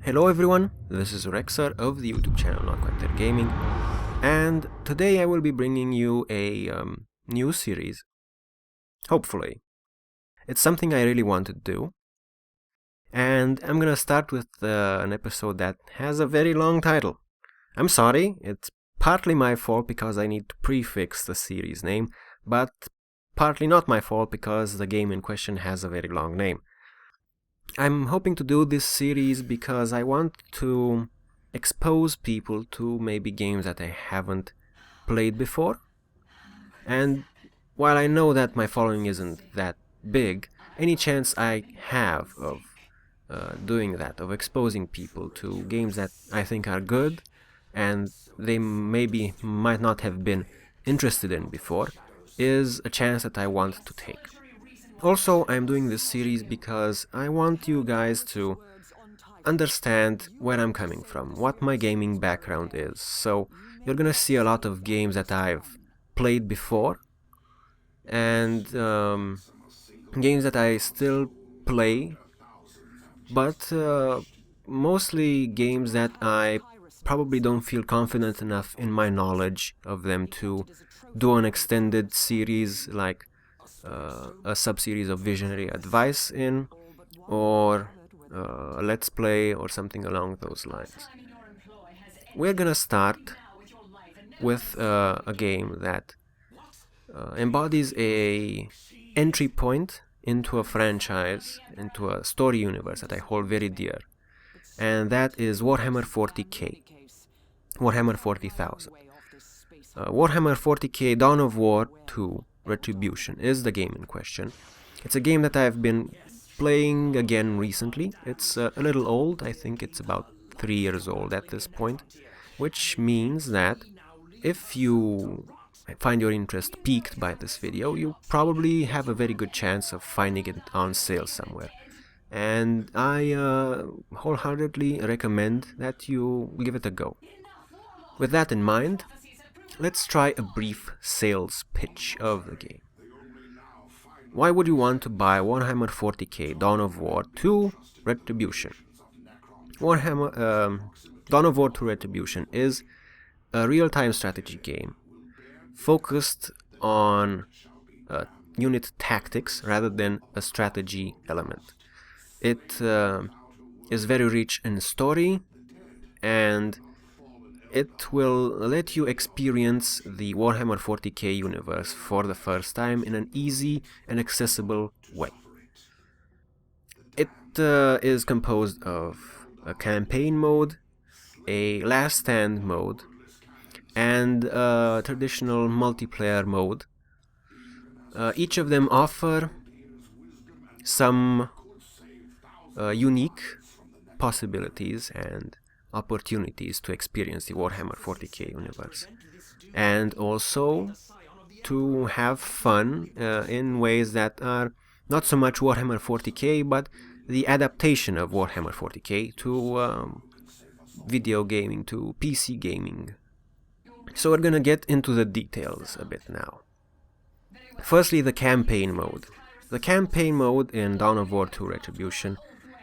Hello everyone, this is Rexar of the YouTube channel NotQuiteThereGaming, and today I will be bringing you a new series. Hopefully. It's something I really want to do, and I'm gonna start with an episode that has a very long title. I'm sorry, it's partly my fault because I need to prefix the series name, but partly not my fault because the game in question has a very long name. I'm hoping to do this series because I want to expose people to maybe games that they haven't played before. And while I know that my following isn't that big, any chance I have of doing that, of exposing people to games that I think are good and they maybe might not have been interested in before, is a chance that I want to take. Also, I'm doing this series because I want you guys to understand where I'm coming from, what my gaming background is. So you're gonna see a lot of games that I've played before and games that I still play, but mostly games that I probably don't feel confident enough in my knowledge of them to do an extended series like a sub-series of Visionary Advice in, or a Let's Play or something along those lines. We're gonna start with a game that embodies a entry point into a franchise, into a story universe that I hold very dear, and that is Warhammer 40k, Warhammer 40,000. Warhammer 40k Dawn of War 2 Retribution is the game in question. It's a game that I've been playing again recently. It's a little old, I think it's about 3 years old at this point, which means that if you find your interest piqued by this video, you probably have a very good chance of finding it on sale somewhere. And I wholeheartedly recommend that you give it a go. With that in mind, let's try a brief sales pitch of the game. Why would you want to buy Warhammer 40k Dawn of War 2 Retribution? Dawn of War 2 Retribution is a real-time strategy game focused on unit tactics rather than a strategy element. It is very rich in story, and it will let you experience the Warhammer 40k universe for the first time in an easy and accessible way. It is composed of a campaign mode, a last stand mode, and a traditional multiplayer mode. Each of them offer some unique possibilities and opportunities to experience the Warhammer 40k universe, and also to have fun in ways that are not so much Warhammer 40k, but the adaptation of Warhammer 40k to video gaming, to PC gaming. So we're gonna get into the details a bit now. Firstly, the campaign mode. The campaign mode in Dawn of War 2 Retribution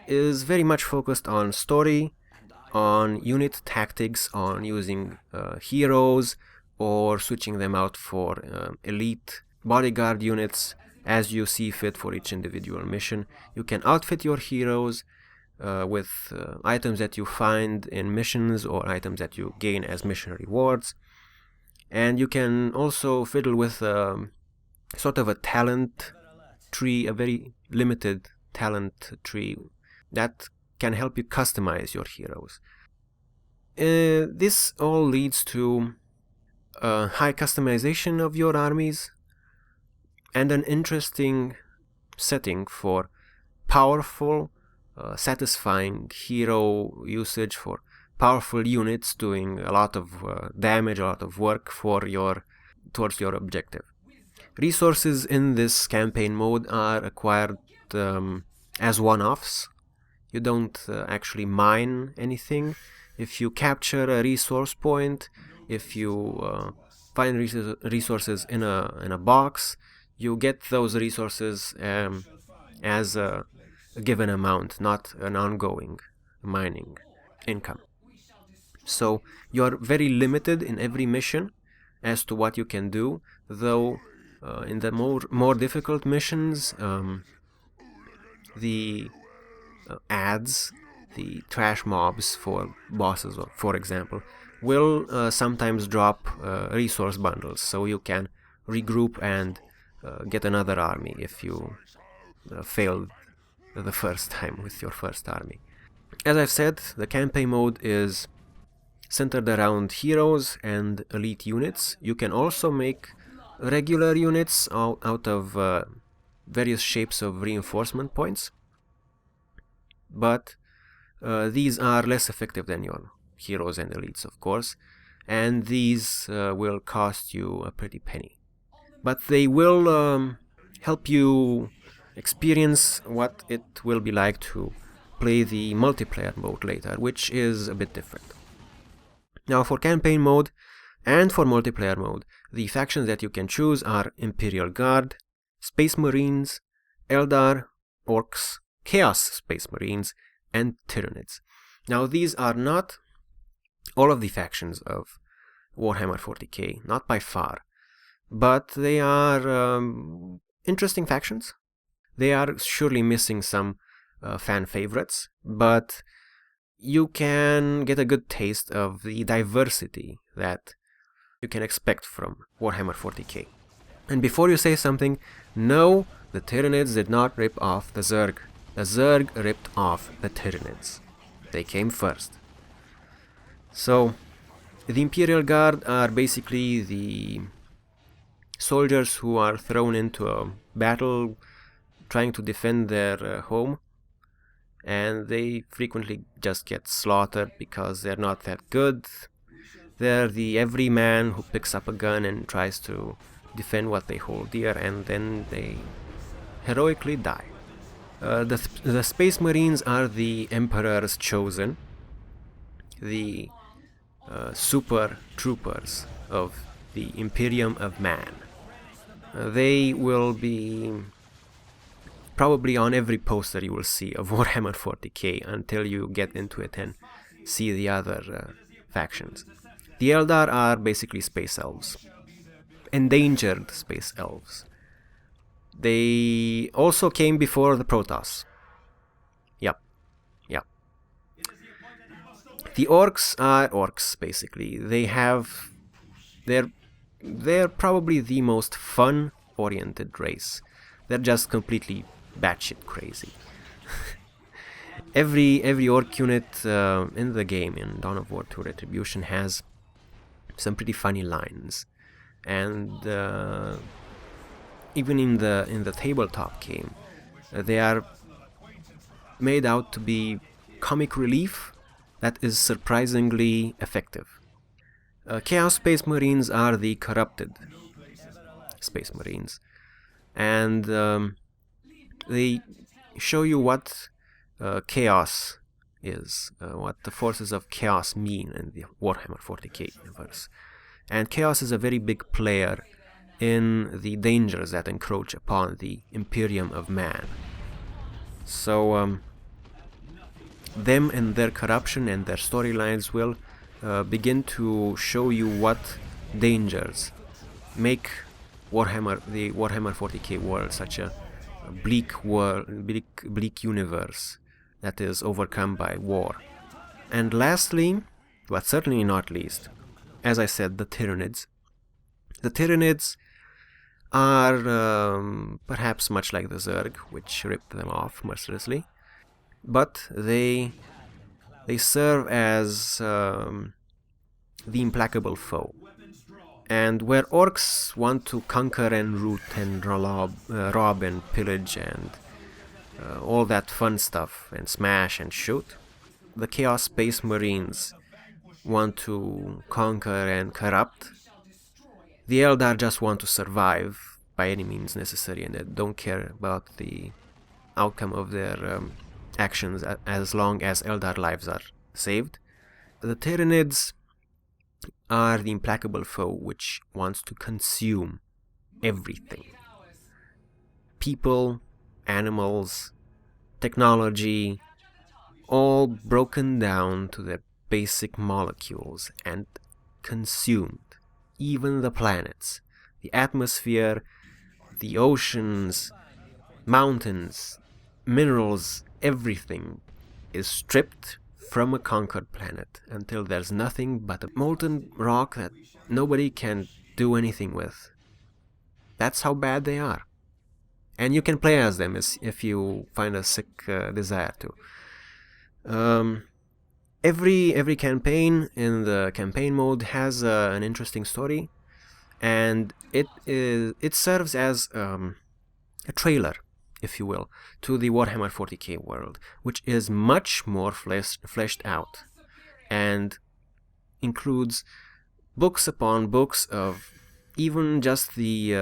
is very much focused on story, on unit tactics, on using heroes or switching them out for elite bodyguard units as you see fit for each individual mission. You can outfit your heroes with items that you find in missions or items that you gain as mission rewards, and you can also fiddle with sort of a talent tree, a very limited talent tree that can help you customize your heroes. This all leads to high customization of your armies and an interesting setting for powerful, satisfying hero usage, for powerful units doing a lot of damage, a lot of work towards your objective. Resources in this campaign mode are acquired as one-offs. You don't actually mine anything. If you capture a resource point, if you find resources in a box, you get those resources as a given amount, not an ongoing mining. income. So you're very limited in every mission as to what you can do, though in the more difficult missions, the ads, the trash mobs for bosses, for example, will sometimes drop resource bundles, so you can regroup and get another army if you failed the first time with your first army. As I've said, the campaign mode is centered around heroes and elite units. You can also make regular units out of various shapes of reinforcement points, but these are less effective than your heroes and elites, of course, and these will cost you a pretty penny. But they will help you experience what it will be like to play the multiplayer mode later, which is a bit different. Now, for campaign mode and for multiplayer mode, the factions that you can choose are Imperial Guard, Space Marines, Eldar, Orcs, Chaos Space Marines, and Tyranids. Now, these are not all of the factions of Warhammer 40k, not by far, but they are interesting factions. They are surely missing some fan favorites, but you can get a good taste of the diversity that you can expect from Warhammer 40k. And before you say something, no, the Tyranids did not rip off the Zerg. The Zerg ripped off the Tyranids. They came first. So, the Imperial Guard are basically the soldiers who are thrown into a battle trying to defend their home, and they frequently just get slaughtered because they're not that good. They're the everyman who picks up a gun and tries to defend what they hold dear, and then they heroically die. The Space Marines are the Emperor's chosen, the super troopers of the Imperium of Man. They will be probably on every poster you will see of Warhammer 40k until you get into it and see the other factions. The Eldar are basically space elves, endangered space elves. They also came before the Protoss. Yep. The Orcs are Orcs, basically. They're probably the most fun-oriented race. They're just completely batshit crazy. Every Orc unit in the game, in Dawn of War 2 Retribution, has some pretty funny lines, and even in the tabletop game, they are made out to be comic relief that is surprisingly effective. Chaos Space Marines are the corrupted Space Marines, and they show you what chaos is, what the forces of chaos mean in the Warhammer 40k universe. And chaos is a very big player in the dangers that encroach upon the Imperium of Man. So them and their corruption and their storylines will begin to show you what dangers make the Warhammer 40k world such a bleak world, bleak universe that is overcome by war. And lastly, but certainly not least, as I said, the Tyranids. The Tyranids are perhaps much like the Zerg, which ripped them off mercilessly, but they serve as the implacable foe. And where Orcs want to conquer and loot and rob and pillage and all that fun stuff and smash and shoot, the Chaos Space Marines want to conquer and corrupt. The Eldar just want to survive by any means necessary, and they don't care about the outcome of their actions as long as Eldar lives are saved. The Tyranids are the implacable foe which wants to consume everything. People, animals, technology, all broken down to their basic molecules and consumed. Even the planets, the atmosphere, the oceans, mountains, minerals, everything is stripped from a conquered planet until there's nothing but a molten rock that nobody can do anything with. That's how bad they are. And you can play as them if you find a sick desire to. Every campaign in the campaign mode has an interesting story, and it serves as a trailer, if you will, to the Warhammer 40k world, which is much more fleshed out and includes books upon books of even just the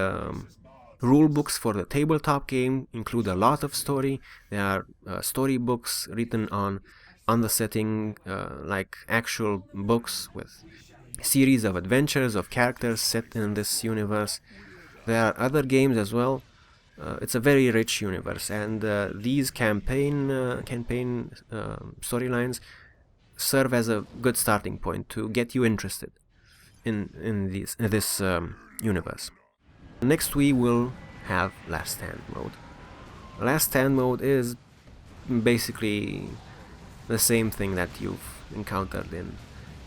rule books for the tabletop game include a lot of story. There are story books written on the setting, like actual books with series of adventures of characters set in this universe. There are other games as well. It's a very rich universe, and these campaign storylines serve as a good starting point to get you interested in this universe. Next we will have Last Stand mode. Last Stand mode is basically the same thing that you've encountered in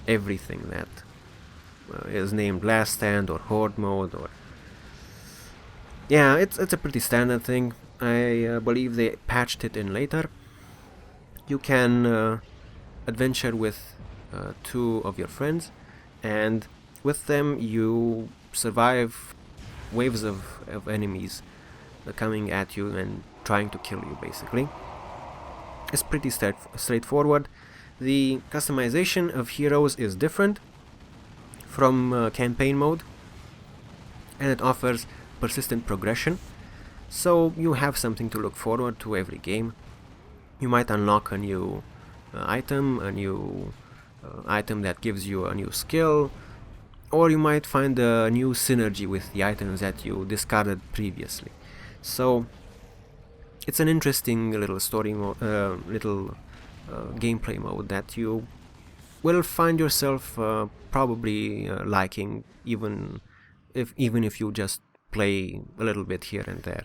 everything that is named Last Stand or Horde mode, or yeah, it's a pretty standard thing. I believe they patched it in later. You can adventure with two of your friends, and with them you survive waves of enemies coming at you and trying to kill you, basically. It's pretty straightforward. The customization of heroes is different from campaign mode, and it offers persistent progression, so you have something to look forward to every game. You might unlock a new item that gives you a new skill, or you might find a new synergy with the items that you discarded previously. So it's an interesting little story gameplay mode that you will find yourself probably liking, even if you just play a little bit here and there.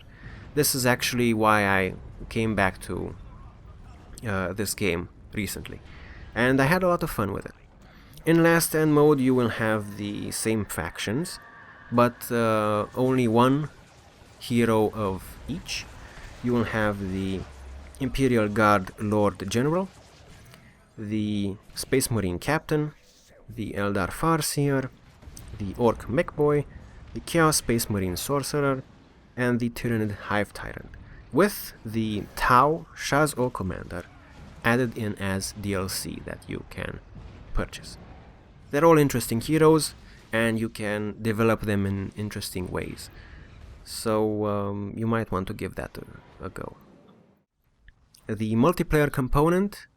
This is actually why I came back to this game recently, and I had a lot of fun with it. In Last Stand mode you will have the same factions, but only one hero of each. You will have the Imperial Guard Lord General, the Space Marine Captain, the Eldar Farseer, the Orc Mech Boy, the Chaos Space Marine Sorcerer, and the Tyranid Hive Tyrant, with the Tau Shaz-O Commander added in as DLC that you can purchase. They're all interesting heroes, and you can develop them in interesting ways, so you might want to give that a go. The multiplayer component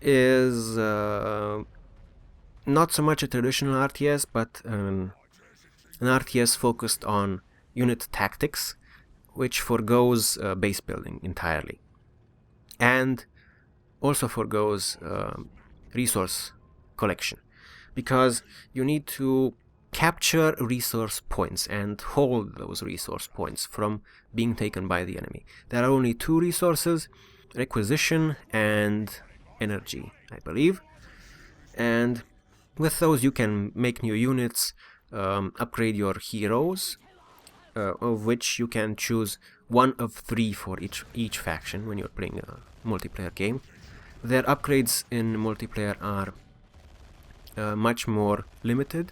is not so much a traditional RTS, but an RTS focused on unit tactics, which forgoes base building entirely, and also forgoes resource collection, because you need to capture resource points and hold those resource points from being taken by the enemy. There are only two resources: requisition and energy, I believe, and with those you can make new units, upgrade your heroes, of which you can choose one of 3 for each faction when you're playing a multiplayer game. Their upgrades in multiplayer are much more limited.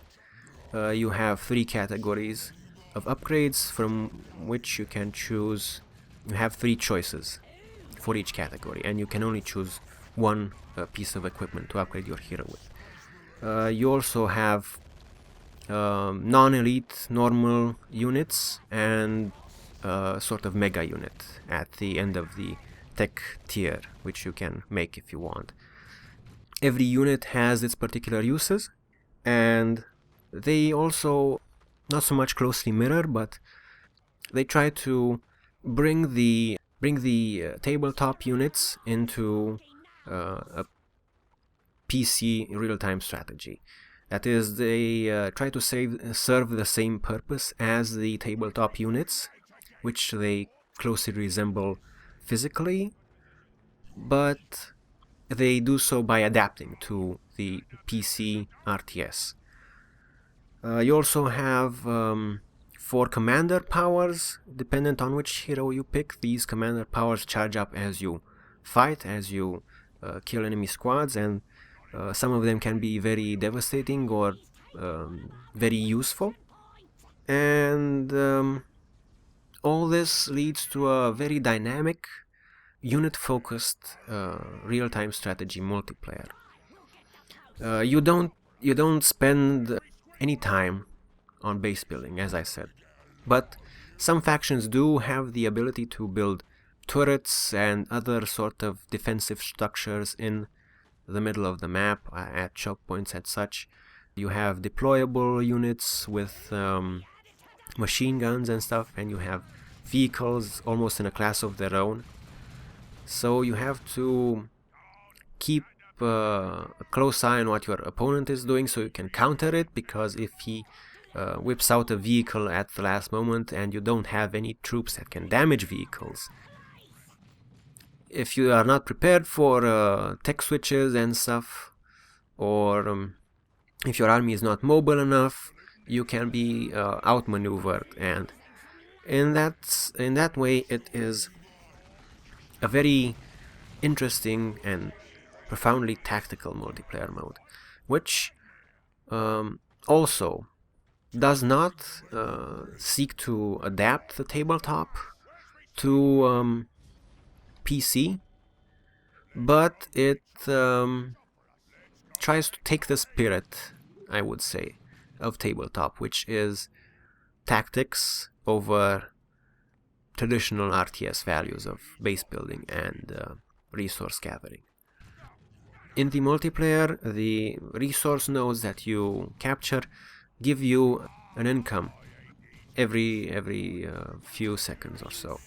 You have 3 categories of upgrades from which you can choose. You have 3 choices for each category, and you can only choose one piece of equipment to upgrade your hero with. You also have non-elite normal units and sort of mega unit at the end of the tech tier, which you can make if you want. Every unit has its particular uses, and they also not so much closely mirror, but they try to bring the tabletop units into a PC real-time strategy. That is, they try to serve the same purpose as the tabletop units, which they closely resemble physically, but they do so by adapting to the PC RTS. You also have 4 commander powers, dependent on which hero you pick. These commander powers charge up as you fight, as you kill enemy squads, and some of them can be very devastating or very useful. And all this leads to a very dynamic, unit-focused real-time strategy multiplayer. You don't spend any time on base building, as I said, but some factions do have the ability to build turrets and other sort of defensive structures in the middle of the map, at choke points and such. You have deployable units with machine guns and stuff, and you have vehicles almost in a class of their own. So you have to keep a close eye on what your opponent is doing so you can counter it, because if he whips out a vehicle at the last moment and you don't have any troops that can damage vehicles, if you are not prepared for tech switches and stuff, or if your army is not mobile enough, you can be outmaneuvered, and in that way it is a very interesting and profoundly tactical multiplayer mode, which also does not seek to adapt the tabletop to PC, but it tries to take the spirit, I would say, of tabletop, which is tactics over traditional RTS values of base building and resource gathering. In the multiplayer, the resource nodes that you capture give you an income every few seconds or so.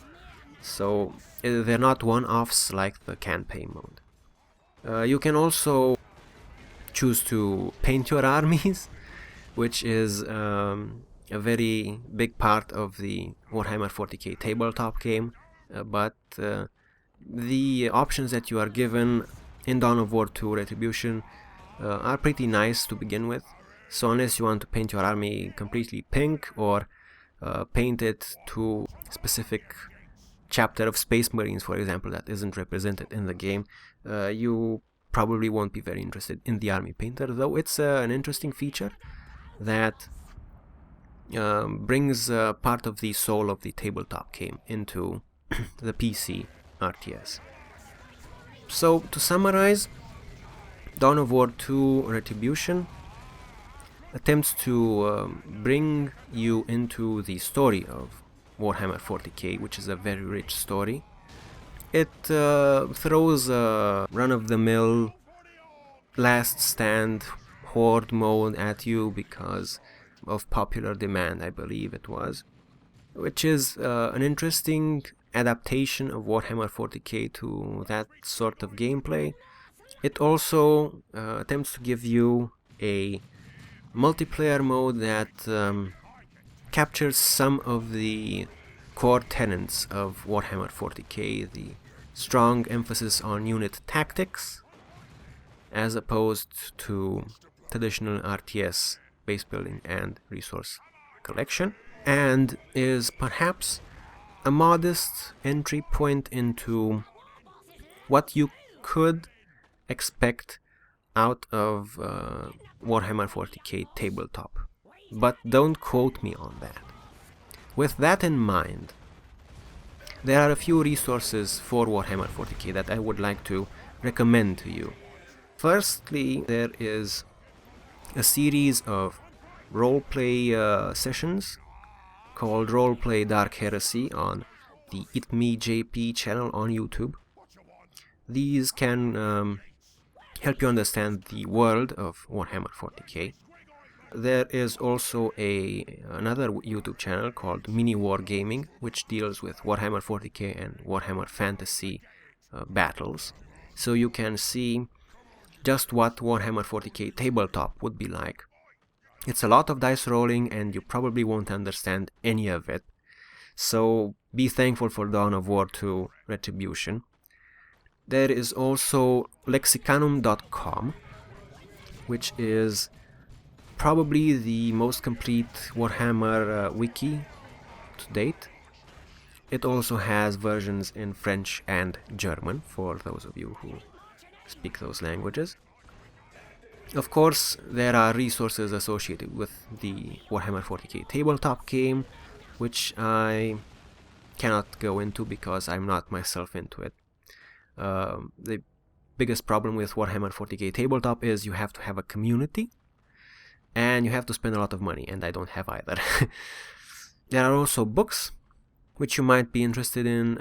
So they're not one-offs like the campaign mode. You can also choose to paint your armies, which is a very big part of the Warhammer 40k tabletop game, but the options that you are given in Dawn of War 2 Retribution are pretty nice to begin with. So unless you want to paint your army completely pink, or paint it to a specific chapter of Space Marines, for example, that isn't represented in the game, you probably won't be very interested in the army painter, though it's an interesting feature that brings part of the soul of the tabletop game into the PC RTS. So to summarize, Dawn of War 2 Retribution attempts to bring you into the story of Warhammer 40k, which is a very rich story. It throws a run-of-the-mill last stand horde mode at you because of popular demand, I believe it was, which is an interesting adaptation of Warhammer 40k to that sort of gameplay. It also attempts to give you a multiplayer mode that captures some of the core tenets of Warhammer 40k, the strong emphasis on unit tactics as opposed to traditional RTS base building and resource collection, and is perhaps a modest entry point into what you could expect out of Warhammer 40k tabletop. But don't quote me on that. With that in mind, there are a few resources for Warhammer 40k that I would like to recommend to you. Firstly, there is a series of roleplay sessions called Rollplay Dark Heresy on the It Me JP channel on YouTube. These can help you understand the world of Warhammer 40k. There is also another YouTube channel called Mini War Gaming, which deals with Warhammer 40k and Warhammer Fantasy battles. so you can see just what Warhammer 40k tabletop would be like. It's a lot of dice rolling and you probably won't understand any of it, so be thankful for Dawn of War 2 Retribution. There is also lexicanum.com, which is probably the most complete Warhammer wiki to date. It also has versions in French and German for those of you who speak those languages. Of course, there are resources associated with the Warhammer 40k tabletop game, which I cannot go into because I'm not myself into it. The biggest problem with Warhammer 40k tabletop is you have to have a community, and you have to spend a lot of money, and I don't have either. There are also books, which you might be interested in,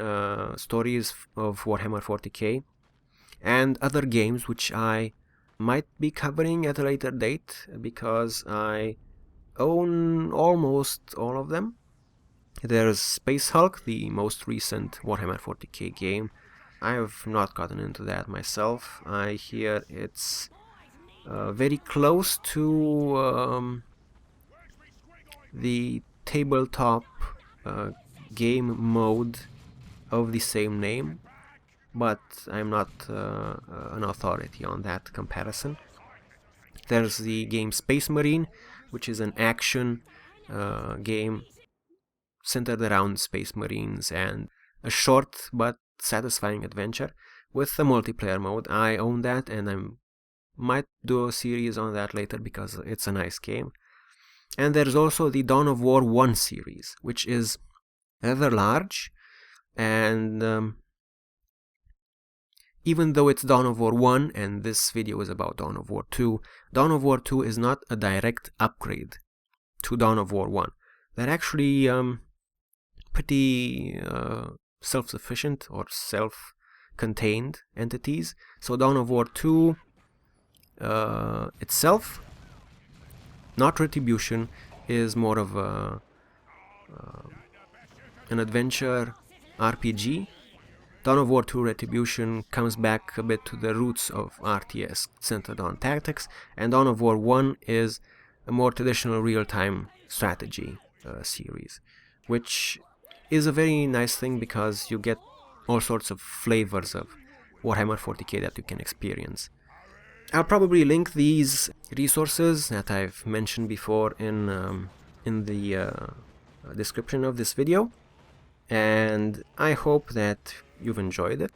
stories of Warhammer 40k, and other games which I might be covering at a later date because I own almost all of them. There's Space Hulk, the most recent Warhammer 40k game. I have not gotten into that myself. I hear it's very close to the tabletop game mode of the same name, but I'm not an authority on that comparison. There's the game Space Marine, which is an action game centered around Space Marines and a short but satisfying adventure with a multiplayer mode. I own that, and I might do a series on that later because it's a nice game. And there's also the Dawn of War 1 series, which is rather large, and even though it's Dawn of War 1 and this video is about Dawn of War 2, Dawn of War 2 is not a direct upgrade to Dawn of War 1. They're actually pretty self-sufficient or self-contained entities. So Dawn of War 2 itself, not Retribution, is more of an adventure RPG. Dawn of War 2 Retribution comes back a bit to the roots of RTS, centered on tactics, and Dawn of War 1 is a more traditional real-time strategy series, which is a very nice thing because you get all sorts of flavors of Warhammer 40k that you can experience. I'll probably link these resources that I've mentioned before in the description of this video, and I hope that you've enjoyed it.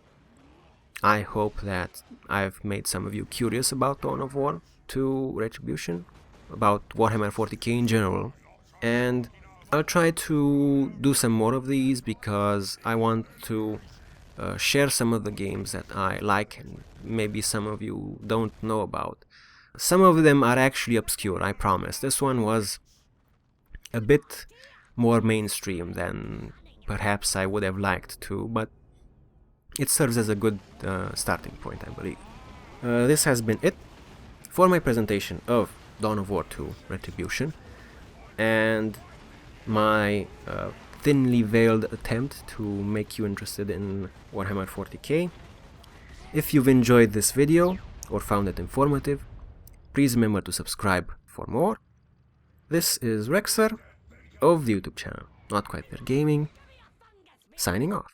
I hope that I've made some of you curious about Dawn of War 2 Retribution, about Warhammer 40k in general, and I'll try to do some more of these because I want to share some of the games that I like and maybe some of you don't know about. Some of them are actually obscure, I promise. This one was a bit more mainstream than perhaps I would have liked to, but it serves as a good starting point, I believe. This has been it for my presentation of Dawn of War 2 Retribution, and my thinly veiled attempt to make you interested in Warhammer 40k. If you've enjoyed this video or found it informative, please remember to subscribe for more. This is Rexer of the YouTube channel NotQuiteThereGaming, signing off.